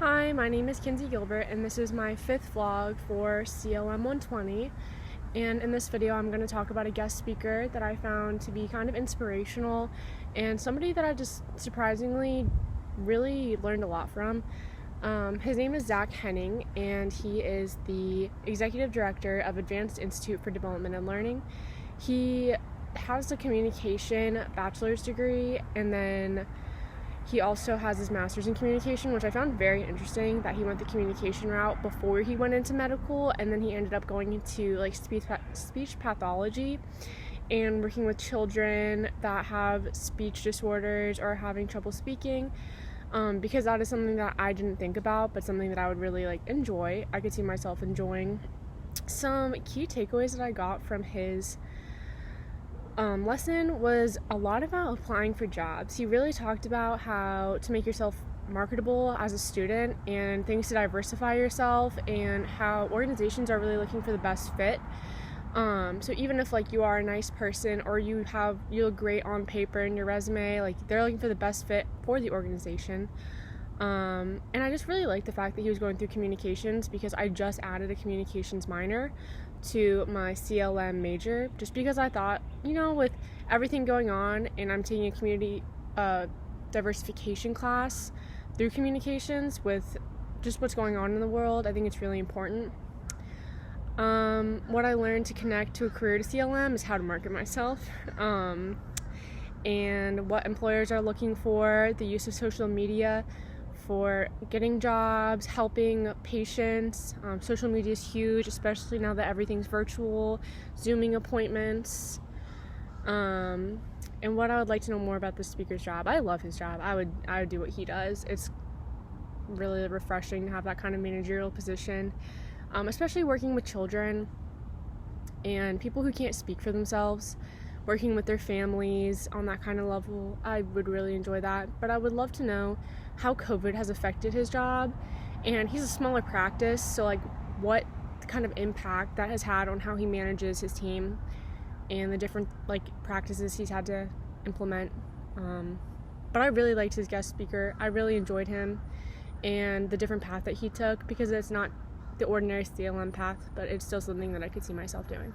Hi, my name is Kinsey Gilbert, and this is my 5th vlog for CLM120. And in this video, I'm going to talk about a guest speaker that I found to be kind of inspirational and somebody that I just surprisingly really learned a lot from. His name is Zach Henning, and he is the Executive Director of Advanced Institute for Development and Learning. He has a communication bachelor's degree, and then he also has his master's in communication, which I found very interesting that he went the communication route before he went into medical, and then he ended up going into like speech pathology and working with children that have speech disorders or having trouble speaking, because that is something that I didn't think about, but something that I would really enjoy. I could see myself enjoying. Some key takeaways that I got from his lesson was a lot about applying for jobs. He really talked about how to make yourself marketable as a student and things to diversify yourself, and how organizations are really looking for the best fit. So even if you are a nice person or you look great on paper in your resume, they're looking for the best fit for the organization. And I just really liked the fact that he was going through communications, because I just added a communications minor to my CLM major, just because I thought, with everything going on and I'm taking a community diversification class through communications with just what's going on in the world, I think it's really important. What I learned to connect to a career to CLM is how to market myself, and what employers are looking for, the use of social media for getting jobs, helping patients. Social media is huge, especially now that everything's virtual, Zooming appointments. And what I would like to know more about the speaker's job. I love his job. I would do what he does. It's really refreshing to have that kind of managerial position, especially working with children and people who can't speak for themselves, working with their families on that kind of level. I would really enjoy that. But I would love to know how COVID has affected his job, and he's a smaller practice, so what kind of impact that has had on how he manages his team and the different practices he's had to implement. But I really liked his guest speaker. I really enjoyed him and the different path that he took, because it's not the ordinary CLM path, but it's still something that I could see myself doing.